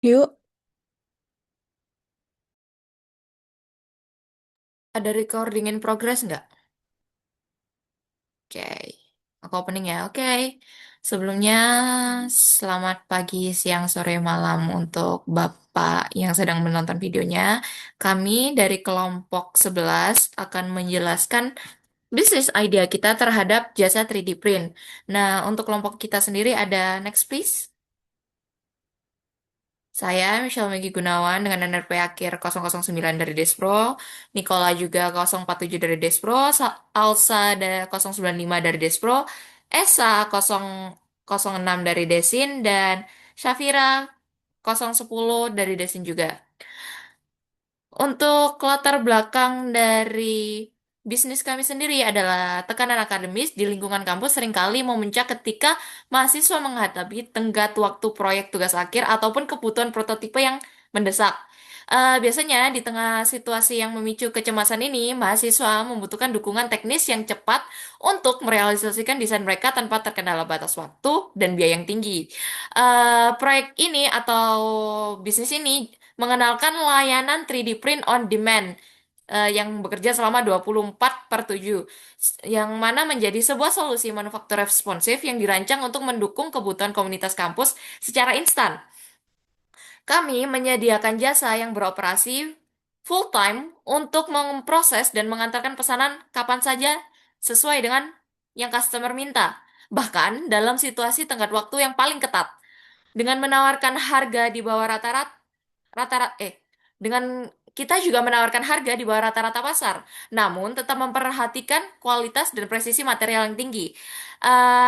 Yuk, Ada recording in progress nggak? Oke, aku opening ya. Oke, sebelumnya selamat pagi, siang, sore, malam untuk Bapak yang sedang menonton videonya. Kami dari kelompok 11 akan menjelaskan bisnis idea kita terhadap jasa 3D print. Nah, untuk kelompok kita sendiri ada next please. Saya, Michelle Megi Gunawan, dengan NRP akhir 009 dari Despro, Nicola juga 047 dari Despro, Alsa ada 095 dari Despro, Esa 006 dari Desin, dan Syafira 010 dari Desin juga. Untuk latar belakang dari bisnis kami sendiri adalah tekanan akademis di lingkungan kampus seringkali memuncak ketika mahasiswa menghadapi tenggat waktu proyek tugas akhir ataupun kebutuhan prototipe yang mendesak. Biasanya di tengah situasi yang memicu kecemasan ini, mahasiswa membutuhkan dukungan teknis yang cepat untuk merealisasikan desain mereka tanpa terkendala batas waktu dan biaya yang tinggi. Proyek ini atau bisnis ini mengenalkan layanan 3D print on demand yang bekerja selama 24/7 yang mana menjadi sebuah solusi manufaktur responsif yang dirancang untuk mendukung kebutuhan komunitas kampus secara instan. Kami menyediakan jasa yang beroperasi full time untuk memproses dan mengantarkan pesanan kapan saja sesuai dengan yang customer minta. Bahkan dalam situasi tenggat waktu yang paling ketat dengan menawarkan harga di bawah rata-rata dengan kita juga menawarkan harga di bawah rata-rata pasar, namun tetap memperhatikan kualitas dan presisi material yang tinggi.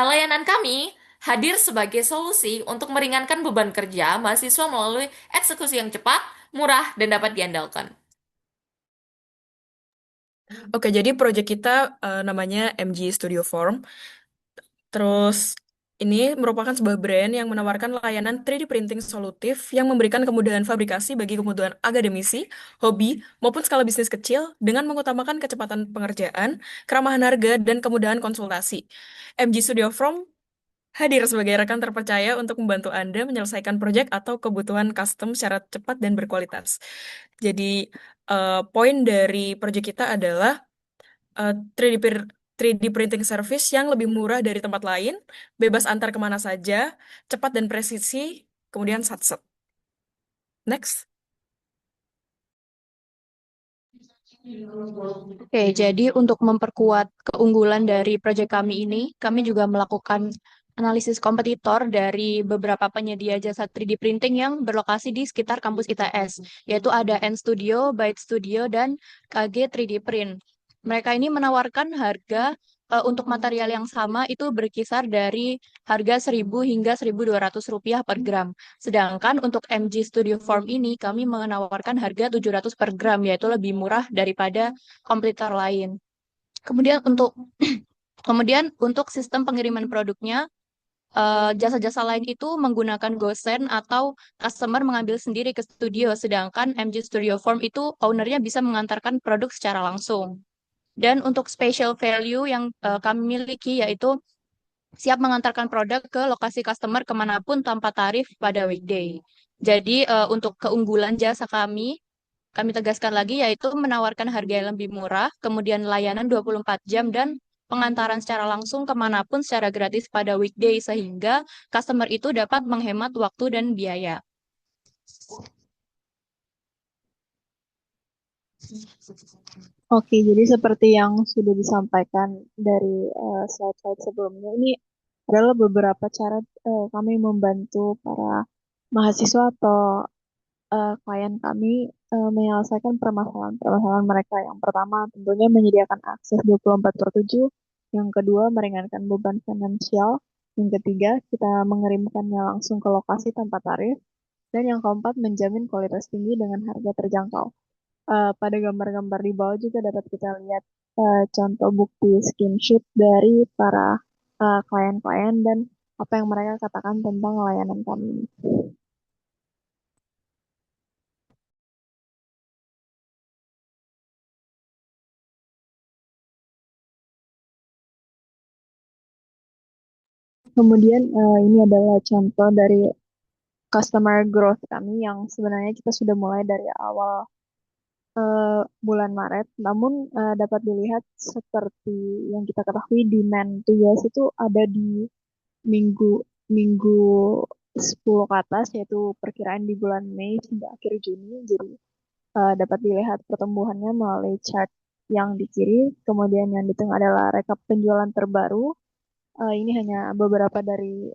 Layanan kami hadir sebagai solusi untuk meringankan beban kerja mahasiswa melalui eksekusi yang cepat, murah, dan dapat diandalkan. oke, jadi proyek kita namanya MG Studio Form. Terus ini merupakan sebuah brand yang menawarkan layanan 3D printing solutif yang memberikan kemudahan fabrikasi bagi kebutuhan akademisi, hobi, maupun skala bisnis kecil dengan mengutamakan kecepatan pengerjaan, keramahan harga, dan kemudahan konsultasi. MG Studio Form hadir sebagai rekan terpercaya untuk membantu Anda menyelesaikan proyek atau kebutuhan custom secara cepat dan berkualitas. Jadi, poin dari proyek kita adalah 3D, 3D printing service yang lebih murah dari tempat lain, bebas antar kemana saja, cepat dan presisi, kemudian satset. Next. Oke, jadi untuk memperkuat keunggulan dari proyek kami ini, kami juga melakukan analisis kompetitor dari beberapa penyedia jasa 3D printing yang berlokasi di sekitar kampus ITS, yaitu ada N Studio, Byte Studio, dan KG 3D Print. Mereka ini menawarkan harga untuk material yang sama itu berkisar dari harga 1.000 hingga 1.200 rupiah per gram. Sedangkan untuk MG Studio Form ini kami menawarkan harga 700 per gram, yaitu lebih murah daripada kompetitor lain. Kemudian untuk sistem pengiriman produknya, jasa-jasa lain itu menggunakan GoSend atau customer mengambil sendiri ke studio, sedangkan MG Studio Form itu ownernya bisa mengantarkan produk secara langsung. Dan untuk special value yang kami miliki yaitu siap mengantarkan produk ke lokasi customer kemanapun tanpa tarif pada weekday. Jadi untuk keunggulan jasa kami tegaskan lagi yaitu menawarkan harga yang lebih murah, kemudian layanan 24 jam dan pengantaran secara langsung kemanapun secara gratis pada weekday sehingga customer itu dapat menghemat waktu dan biaya. Oke, jadi seperti yang sudah disampaikan dari slide-slide sebelumnya, ini adalah beberapa cara kami membantu para mahasiswa atau klien kami menyelesaikan permasalahan-permasalahan mereka. Yang pertama, tentunya menyediakan akses 24/7. Yang kedua, meringankan beban finansial. Yang ketiga, kita mengirimkannya langsung ke lokasi tanpa tarif. Dan yang keempat, menjamin kualitas tinggi dengan harga terjangkau. Pada gambar-gambar di bawah juga dapat kita lihat contoh bukti screenshot dari para klien-klien dan apa yang mereka katakan tentang layanan kami. Kemudian ini adalah contoh dari customer growth kami yang sebenarnya kita sudah mulai dari awal bulan Maret. Namun dapat dilihat seperti yang kita ketahui demand tugas itu ada di minggu minggu 10 ke atas, yaitu perkiraan di bulan Mei hingga akhir Juni. Jadi dapat dilihat pertumbuhannya melalui chart yang di kiri, kemudian yang di tengah adalah rekap penjualan terbaru. Ini hanya beberapa dari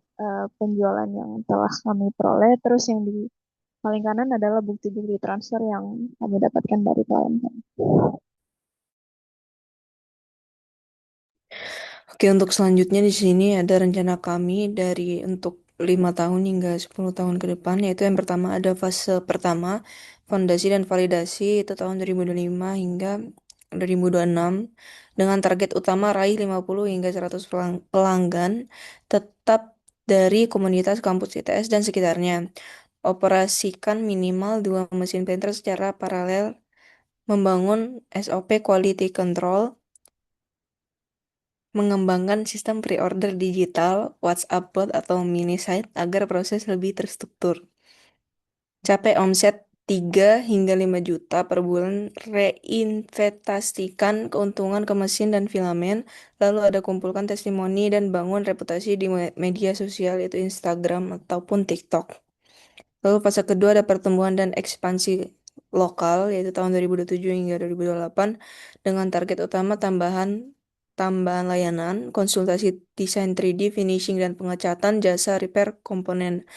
penjualan yang telah kami peroleh. Terus yang di paling kanan adalah bukti-bukti transfer yang kami dapatkan dari klien kami. Oke, untuk selanjutnya di sini ada rencana kami untuk 5 tahun hingga 10 tahun ke depan, yaitu yang pertama ada fase pertama, fondasi dan validasi, itu tahun 2025 hingga 2026, dengan target utama raih 50 hingga 100 pelanggan tetap dari komunitas kampus ITS dan sekitarnya. Operasikan minimal 2 mesin printer secara paralel, membangun SOP quality control, mengembangkan sistem pre-order digital, WhatsApp bot atau mini site agar proses lebih terstruktur. Capai omset 3 hingga 5 juta per bulan, reinvestasikan keuntungan ke mesin dan filamen, lalu ada kumpulkan testimoni dan bangun reputasi di media sosial yaitu Instagram ataupun TikTok. Lalu fase kedua ada pertumbuhan dan ekspansi lokal yaitu tahun 2027 hingga 2028 dengan target utama tambahan layanan, konsultasi desain 3D, finishing dan pengecatan, jasa repair komponen.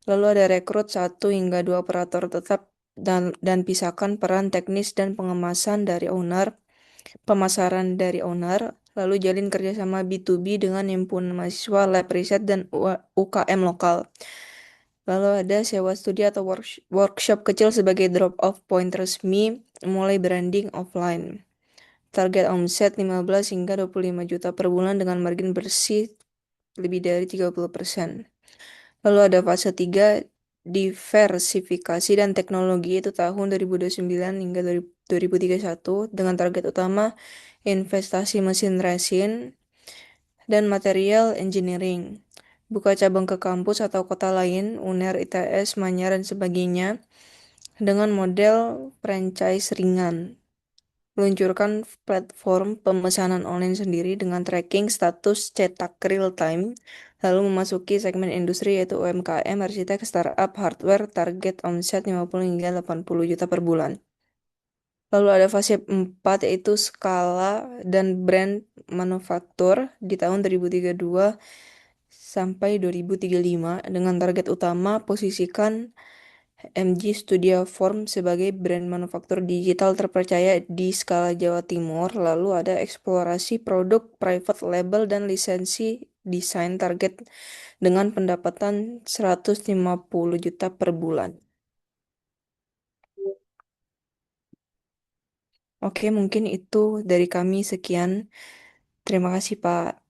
Lalu ada rekrut 1 hingga 2 operator tetap dan pisahkan peran teknis dan pemasaran dari owner, lalu jalin kerjasama B2B dengan himpunan mahasiswa, lab riset, dan UKM lokal. Lalu ada sewa studi atau workshop kecil sebagai drop-off point resmi, mulai branding offline. Target omset 15 hingga 25 juta per bulan dengan margin bersih lebih dari 30%. Lalu ada fase 3, diversifikasi dan teknologi, itu tahun 2029 hingga 2031 dengan target utama investasi mesin resin dan material engineering. Buka cabang ke kampus atau kota lain, UNER, ITS, Manyar, dan sebagainya dengan model franchise ringan. Meluncurkan platform pemesanan online sendiri dengan tracking status cetak real time, lalu memasuki segmen industri yaitu UMKM, arsitek, startup, hardware, target omset 50 hingga 80 juta per bulan. Lalu ada fase 4 yaitu skala dan brand manufaktur di tahun 2032 sampai 2035 dengan target utama posisikan MG Studio Form sebagai brand manufaktur digital terpercaya di skala Jawa Timur. Lalu ada eksplorasi produk private label dan lisensi desain, target dengan pendapatan 150 juta per bulan. Oke, mungkin itu dari kami. Sekian. Terima kasih, Pak.